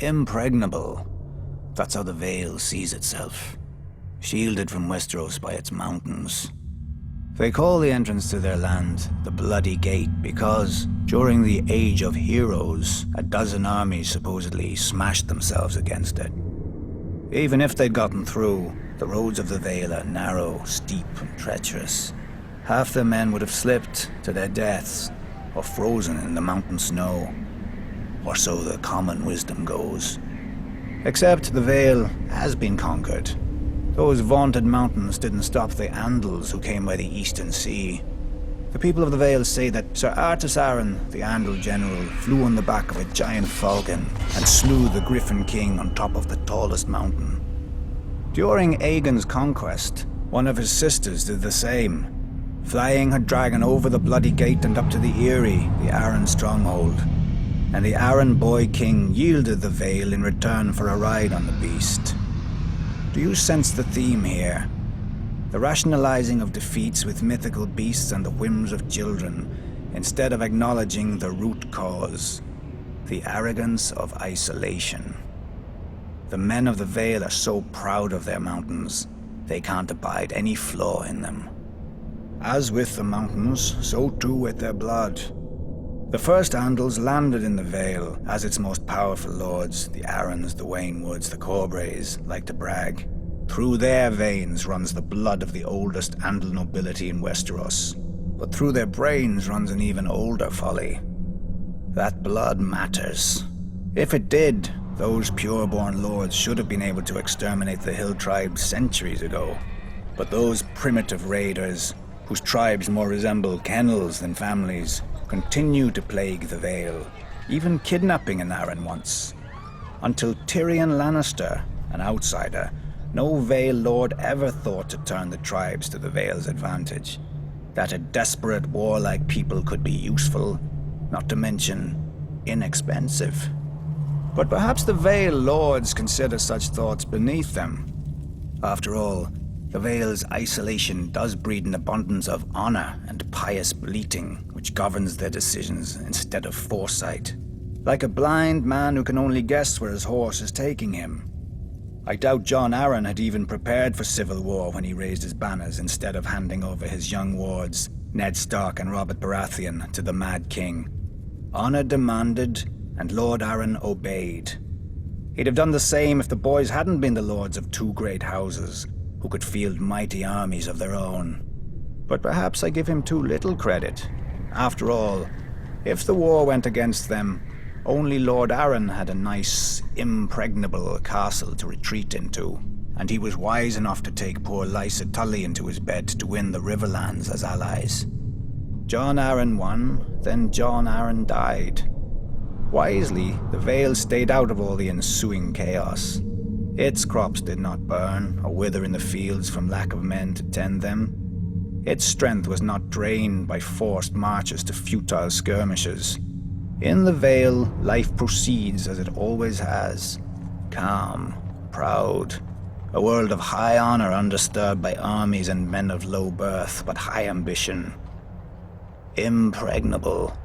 Impregnable. That's how the Vale sees itself. Shielded from Westeros by its mountains. They call the entrance to their land the Bloody Gate because, during the Age of Heroes, a dozen armies supposedly smashed themselves against it. Even if they'd gotten through, the roads of the Vale are narrow, steep, and treacherous. Half their men would have slipped to their deaths, or frozen in the mountain snow. Or so the common wisdom goes. Except the Vale has been conquered. Those vaunted mountains didn't stop the Andals who came by the Eastern Sea. The people of the Vale say that Sir Artus Arryn, the Andal general, flew on the back of a giant falcon and slew the Griffin King on top of the tallest mountain. During Aegon's conquest, one of his sisters did the same, flying her dragon over the Bloody Gate and up to the Eyrie, the Arryn stronghold. And the Arryn boy king yielded the Vale in return for a ride on the beast. Do you sense the theme here? The rationalizing of defeats with mythical beasts and the whims of children, instead of acknowledging the root cause, the arrogance of isolation. The men of the Vale are so proud of their mountains, they can't abide any flaw in them. As with the mountains, so too with their blood. The first Andals landed in the Vale as its most powerful lords, the Arryns, the Waynwoods, the Corbrays, like to brag. Through their veins runs the blood of the oldest Andal nobility in Westeros, but through their brains runs an even older folly. That blood matters. If it did, those pure-born lords should have been able to exterminate the hill tribes centuries ago. But those primitive raiders, whose tribes more resemble kennels than families, continue to plague the Vale, even kidnapping an Arryn once. Until Tyrion Lannister, an outsider, no Vale lord ever thought to turn the tribes to the Vale's advantage. That a desperate, warlike people could be useful, not to mention inexpensive. But perhaps the Vale lords consider such thoughts beneath them. After all, the Vale's isolation does breed an abundance of honor and pious bleating, which governs their decisions instead of foresight. Like a blind man who can only guess where his horse is taking him. I doubt Jon Arryn had even prepared for civil war when he raised his banners instead of handing over his young wards, Ned Stark and Robert Baratheon, to the Mad King. Honor demanded, and Lord Arryn obeyed. He'd have done the same if the boys hadn't been the lords of two great houses, who could field mighty armies of their own. But perhaps I give him too little credit. After all, if the war went against them, only Lord Arryn had a nice, impregnable castle to retreat into, and he was wise enough to take poor Lysa Tully into his bed to win the Riverlands as allies. Jon Arryn won, then Jon Arryn died. Wisely, the Vale stayed out of all the ensuing chaos. Its crops did not burn or wither in the fields from lack of men to tend them. Its strength was not drained by forced marches to futile skirmishes. In the Vale, life proceeds as it always has. Calm, proud. A world of high honor undisturbed by armies and men of low birth, but high ambition. Impregnable.